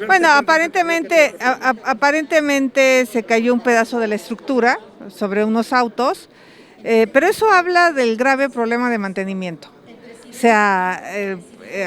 Bueno, aparentemente se cayó un pedazo de la estructura sobre unos autos, pero eso habla del grave problema de mantenimiento. O sea,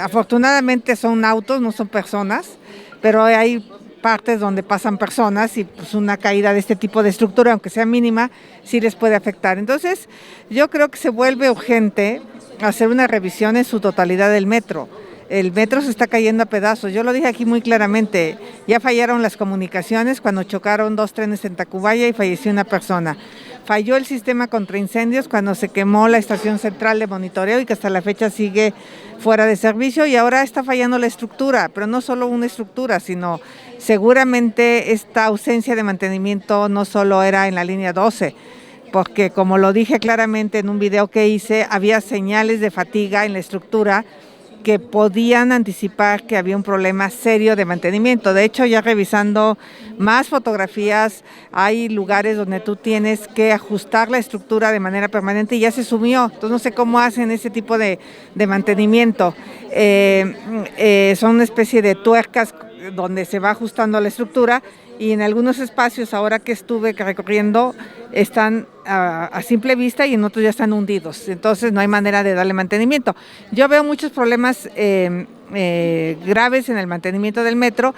afortunadamente son autos, no son personas, pero hay partes donde pasan personas y pues una caída de este tipo de estructura, aunque sea mínima, sí les puede afectar. Entonces, yo creo que se vuelve urgente hacer una revisión en su totalidad del metro. El metro se está cayendo a pedazos. Yo lo dije aquí muy claramente. Ya fallaron las comunicaciones cuando chocaron dos trenes en Tacubaya y falleció una persona. Falló el sistema contra incendios cuando se quemó la estación central de monitoreo y que hasta la fecha sigue fuera de servicio, y ahora está fallando la estructura, pero no solo una estructura, sino seguramente esta ausencia de mantenimiento no solo era en la línea 12, porque como lo dije claramente en un video que hice, había señales de fatiga en la estructura que podían anticipar que había un problema serio de mantenimiento. De hecho, ya revisando más fotografías, hay lugares donde tú tienes que ajustar la estructura de manera permanente y ya se sumió. Entonces no sé cómo hacen ese tipo de mantenimiento. Son una especie de tuercas donde se va ajustando la estructura, y en algunos espacios, ahora que estuve recorriendo, están a simple vista y en otros ya están hundidos. Entonces no hay manera de darle mantenimiento. Yo veo muchos problemas graves en el mantenimiento del metro,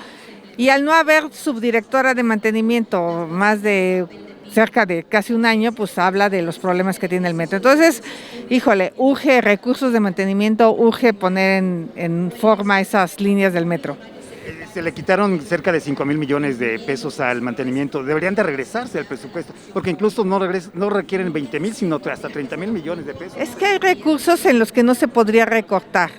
y al no haber subdirectora de mantenimiento más de cerca de casi un año, pues habla de los problemas que tiene el metro. Entonces, híjole, urge recursos de mantenimiento, urge poner en forma esas líneas del metro. Se le quitaron cerca de 5,000 millones de pesos al mantenimiento. Deberían de regresarse al presupuesto, porque incluso no requieren 20,000, sino hasta 30,000 millones de pesos. Es que hay recursos en los que no se podría recortar.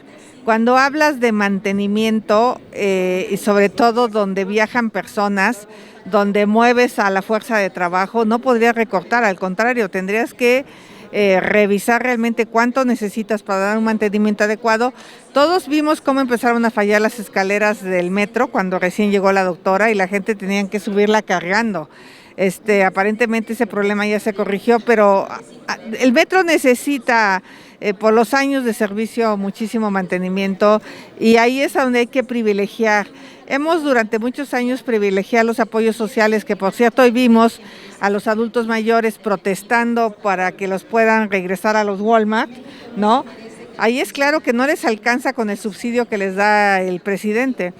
Cuando hablas de mantenimiento, y sobre todo donde viajan personas, donde mueves a la fuerza de trabajo, no podrías recortar, al contrario, tendrías que revisar realmente cuánto necesitas para dar un mantenimiento adecuado. Todos vimos cómo empezaron a fallar las escaleras del metro cuando recién llegó la doctora y la gente tenía que subirla cargando. Aparentemente ese problema ya se corrigió, pero el metro necesita, por los años de servicio, muchísimo mantenimiento, y ahí es donde hay que privilegiar. Hemos durante muchos años privilegiado los apoyos sociales, que por cierto hoy vimos a los adultos mayores protestando para que los puedan regresar a los Walmart, ¿no? Ahí es claro que no les alcanza con el subsidio que les da el presidente.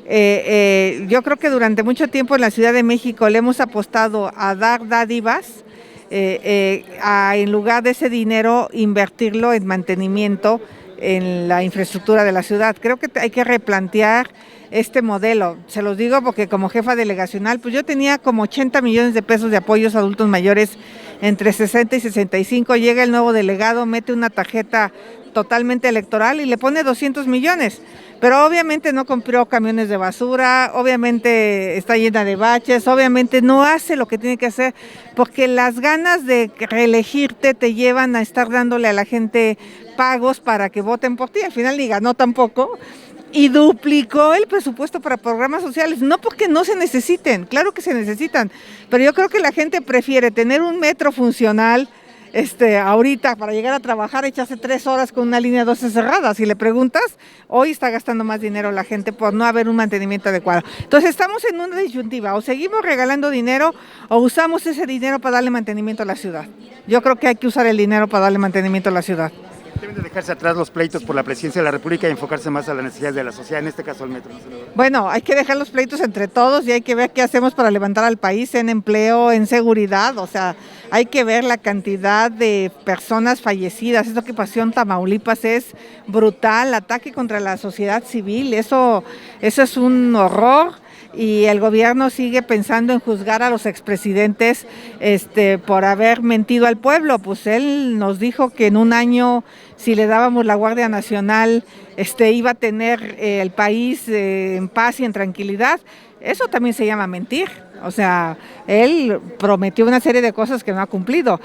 Yo creo que durante mucho tiempo en la Ciudad de México le hemos apostado a dar dádivas, en lugar de ese dinero invertirlo en mantenimiento, en la infraestructura de la ciudad. Creo que hay que replantear este modelo. Se los digo porque como jefa delegacional, pues yo tenía como 80 millones de pesos de apoyos a adultos mayores entre 60 y 65. Llega el nuevo delegado, mete una tarjeta totalmente electoral y le pone 200 millones. Pero obviamente no compró camiones de basura, obviamente está llena de baches, obviamente no hace lo que tiene que hacer, porque las ganas de reelegirte te llevan a estar dándole a la gente pagos para que voten por ti. Al final ni ganó tampoco, y duplicó el presupuesto para programas sociales, no porque no se necesiten, claro que se necesitan, pero yo creo que la gente prefiere tener un metro funcional, ahorita para llegar a trabajar, echarse 3 horas con una línea 12 cerrada. Si le preguntas, hoy está gastando más dinero la gente por no haber un mantenimiento adecuado. Entonces estamos en una disyuntiva: o seguimos regalando dinero o usamos ese dinero para darle mantenimiento a la ciudad. Yo creo que hay que usar el dinero para darle mantenimiento a la ciudad. Deben de dejarse atrás los pleitos por la presidencia de la República y enfocarse más a las necesidades de la sociedad, en este caso al metro. Bueno, hay que dejar los pleitos entre todos y hay que ver qué hacemos para levantar al país en empleo, en seguridad. O sea, hay que ver la cantidad de personas fallecidas. Esto que pasó en Tamaulipas es brutal, ataque contra la sociedad civil. Eso es un horror. Y el gobierno sigue pensando en juzgar a los expresidentes por haber mentido al pueblo. Pues él nos dijo que en un año, si le dábamos la Guardia Nacional, iba a tener el país en paz y en tranquilidad. Eso también se llama mentir. O sea, él prometió una serie de cosas que no ha cumplido.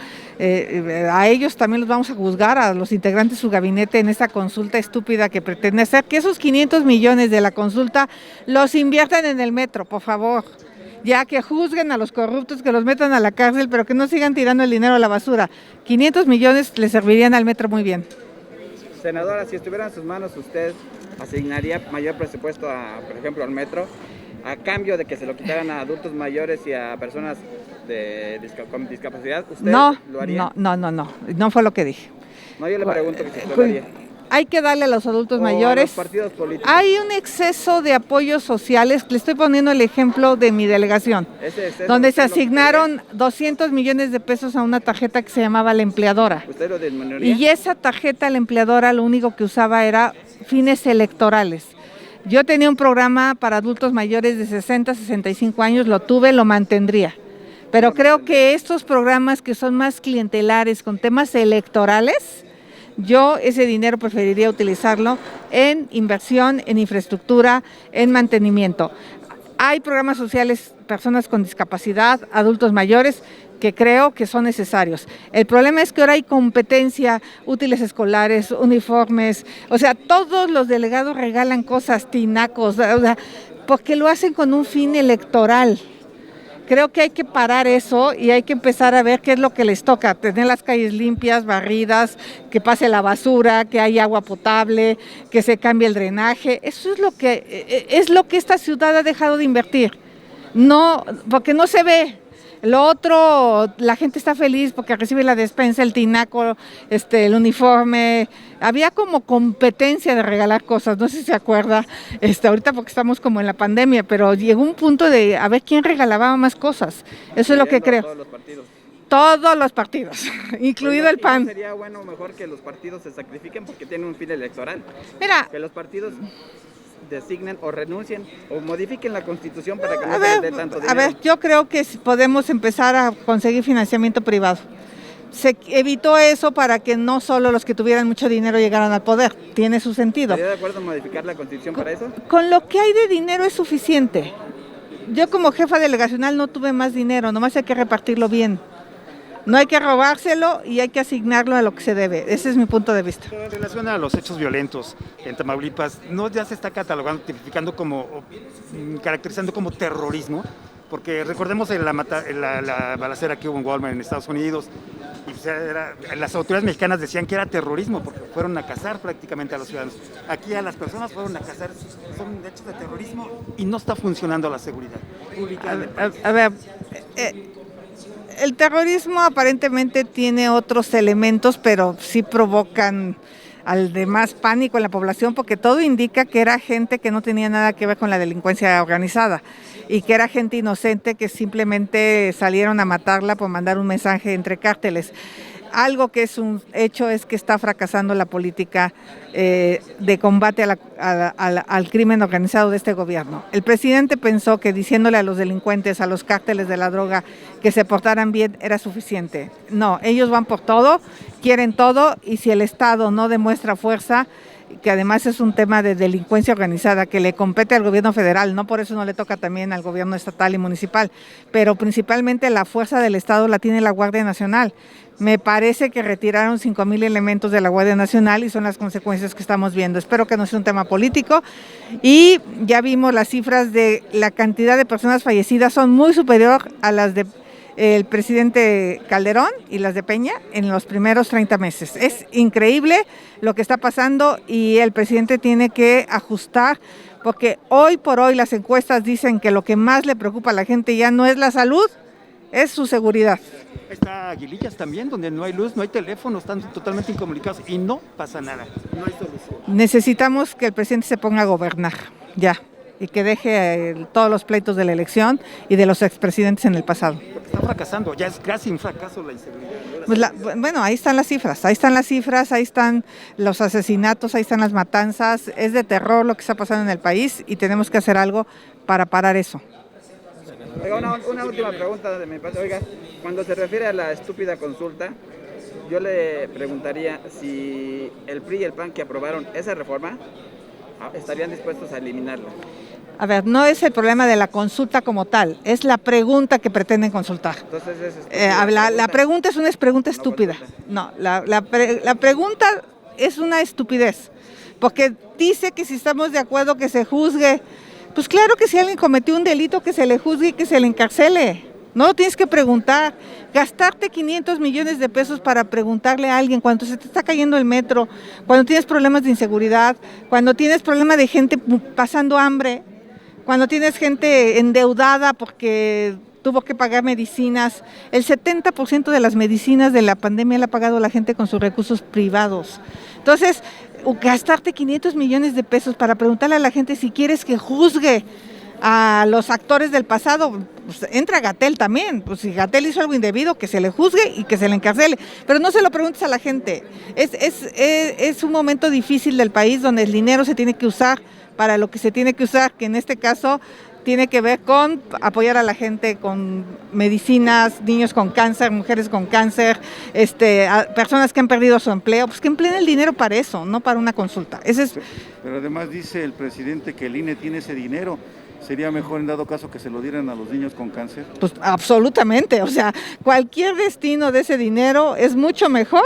A ellos también los vamos a juzgar, a los integrantes de su gabinete, en esta consulta estúpida que pretende hacer, que esos 500 millones de la consulta los inviertan en el metro, por favor. Ya que juzguen a los corruptos, que los metan a la cárcel, pero que no sigan tirando el dinero a la basura. 500 millones le servirían al metro muy bien. Senadora, si estuviera en sus manos, ¿usted asignaría mayor presupuesto, por ejemplo, al metro? a cambio de que se lo quitaran a adultos mayores y a personas con discapacidad, ¿usted lo haría? No fue lo que dije. No, yo le pregunto que si usted lo haría. Hay que darle a los adultos O mayores. a los partidos políticos. Hay un exceso de apoyos sociales. Le estoy poniendo el ejemplo de mi delegación, donde se asignaron 200 millones de pesos a una tarjeta que se llamaba La Empleadora. ¿Usted lo disminuiría? Y esa tarjeta, La Empleadora, lo único que usaba era fines electorales. Yo tenía un programa para adultos mayores de 60 a 65 años, lo tuve, lo mantendría. Pero creo que estos programas que son más clientelares, con temas electorales, yo ese dinero preferiría utilizarlo en inversión, en infraestructura, en mantenimiento. Hay programas sociales, personas con discapacidad, adultos mayores, que creo que son necesarios. El problema es que ahora hay competencia, útiles escolares, uniformes, o sea, todos los delegados regalan cosas, tinacos, o sea, porque lo hacen con un fin electoral. Creo que hay que parar eso y hay que empezar a ver qué es lo que les toca, tener las calles limpias, barridas, que pase la basura, que haya agua potable, que se cambie el drenaje. Eso es lo que esta ciudad ha dejado de invertir. No, porque no se ve. Lo otro, la gente está feliz porque recibe la despensa, el tinaco, el uniforme. Había como competencia de regalar cosas, no sé si se acuerda, ahorita porque estamos como en la pandemia, pero llegó un punto de a ver quién regalaba más cosas. Eso es lo que creo. Todos los partidos. Todos los partidos, incluido el PAN. ¿No sería bueno mejor que los partidos se sacrifiquen porque tienen un fin electoral? Mira, que los partidos designen o renuncien o modifiquen la Constitución para que no se les dé tanto dinero. A ver, yo creo que podemos empezar a conseguir financiamiento privado. Se evitó eso para que no solo los que tuvieran mucho dinero llegaran al poder. Tiene su sentido. ¿Estaría de acuerdo en modificar la Constitución para eso? Con lo que hay de dinero es suficiente. Yo como jefa delegacional no tuve más dinero, nomás hay que repartirlo bien. No hay que robárselo y hay que asignarlo a lo que se debe. Ese es mi punto de vista. En relación a los hechos violentos en Tamaulipas, ¿no ya se está catalogando, tipificando caracterizando como terrorismo? Porque recordemos la balacera que hubo en Walmart en Estados Unidos, y las autoridades mexicanas decían que era terrorismo porque fueron a cazar prácticamente a los ciudadanos. Aquí a las personas fueron a cazar, son hechos de terrorismo y no está funcionando la seguridad pública. A ver, el terrorismo aparentemente tiene otros elementos, pero sí provocan al demás pánico en la población, porque todo indica que era gente que no tenía nada que ver con la delincuencia organizada y que era gente inocente que simplemente salieron a matarla por mandar un mensaje entre cárteles. Algo que es un hecho es que está fracasando la política de combate al crimen organizado de este gobierno. El presidente pensó que diciéndole a los delincuentes, a los cárteles de la droga, que se portaran bien era suficiente. No, ellos van por todo, quieren todo, y si el Estado no demuestra fuerza, que además es un tema de delincuencia organizada que le compete al gobierno federal, no por eso no le toca también al gobierno estatal y municipal, pero principalmente la fuerza del Estado la tiene la Guardia Nacional. Me parece que retiraron 5,000 elementos de la Guardia Nacional y son las consecuencias que estamos viendo. Espero que no sea un tema político, y ya vimos las cifras de la cantidad de personas fallecidas, son muy superior a las de el presidente Calderón y las de Peña en los primeros 30 meses. Es increíble lo que está pasando y el presidente tiene que ajustar, porque hoy por hoy las encuestas dicen que lo que más le preocupa a la gente ya no es la salud, es su seguridad. Está Aguilillas también, donde no hay luz, no hay teléfono, están totalmente incomunicados y no pasa nada, no hay solución. Necesitamos que el presidente se ponga a gobernar, ya, y que deje todos los pleitos de la elección y de los expresidentes en el pasado. Porque está fracasando, ya es casi un fracaso la inseguridad. Pues bueno, ahí están las cifras, ahí están los asesinatos, ahí están las matanzas, es de terror lo que está pasando en el país y tenemos que hacer algo para parar eso. Oiga, una última pregunta de mi parte. Oiga, cuando se refiere a la estúpida consulta, yo le preguntaría si el PRI y el PAN que aprobaron esa reforma estarían dispuestos a eliminarla. A ver, no es el problema de la consulta como tal, es la pregunta que pretenden consultar. Entonces la pregunta es una pregunta estúpida. No, la pregunta es una estupidez, porque dice que si estamos de acuerdo que se juzgue. Pues claro que si alguien cometió un delito, que se le juzgue y que se le encarcele. No lo tienes que preguntar. Gastarte 500 millones de pesos para preguntarle a alguien cuando se te está cayendo el metro, cuando tienes problemas de inseguridad, cuando tienes problemas de gente pasando hambre, cuando tienes gente endeudada porque tuvo que pagar medicinas, el 70% de las medicinas de la pandemia la ha pagado la gente con sus recursos privados. Entonces, gastarte 500 millones de pesos para preguntarle a la gente si quieres que juzgue a los actores del pasado, pues entra Gatell también, pues si Gatell hizo algo indebido, que se le juzgue y que se le encarcele, pero no se lo preguntes a la gente. Es un momento difícil del país donde el dinero se tiene que usar para lo que se tiene que usar, que en este caso tiene que ver con apoyar a la gente con medicinas, niños con cáncer, mujeres con cáncer, a personas que han perdido su empleo, pues que empleen el dinero para eso, no para una consulta. Pero además dice el presidente que el INE tiene ese dinero. ¿Sería mejor en dado caso que se lo dieran a los niños con cáncer? Pues absolutamente, o sea, cualquier destino de ese dinero es mucho mejor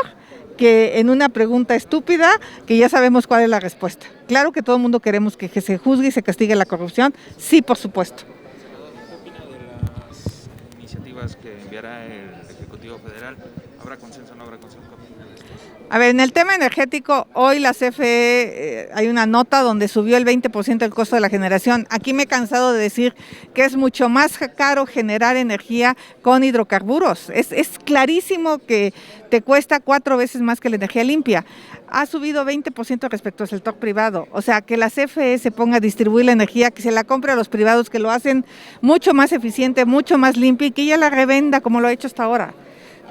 que en una pregunta estúpida que ya sabemos cuál es la respuesta. Claro que todo el mundo queremos que se juzgue y se castigue la corrupción, sí, por supuesto. ¿Qué opina de las iniciativas que enviará el Ejecutivo Federal? ¿Habrá consenso o no habrá consenso? ¿Qué opina de esto? A ver, en el tema energético, hoy la CFE, hay una nota donde subió el 20% el costo de la generación. Aquí me he cansado de decir que es mucho más caro generar energía con hidrocarburos. Es clarísimo que te cuesta 4 veces más que la energía limpia. Ha subido 20% respecto al sector privado. O sea, que la CFE se ponga a distribuir la energía, que se la compre a los privados, que lo hacen mucho más eficiente, mucho más limpia y que ella la revenda como lo ha hecho hasta ahora.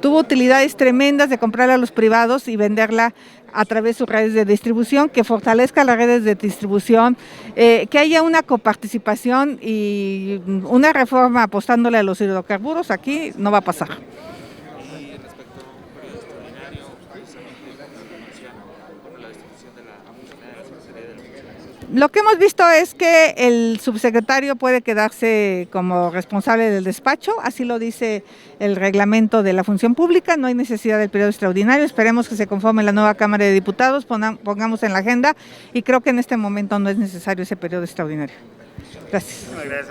Tuvo utilidades tremendas de comprarla a los privados y venderla a través de sus redes de distribución, que fortalezca las redes de distribución, que haya una coparticipación y una reforma apostándole a los hidrocarburos, aquí no va a pasar. Y respecto a un periodo extraordinario, precisamente con la renuncia por la destitución de la funcionaria de la Secretaría de la Función. Lo que hemos visto es que el subsecretario puede quedarse como responsable del despacho, así lo dice el reglamento de la función pública, no hay necesidad del periodo extraordinario, esperemos que se conforme la nueva Cámara de Diputados, pongamos en la agenda y creo que en este momento no es necesario ese periodo extraordinario. Gracias. Gracias.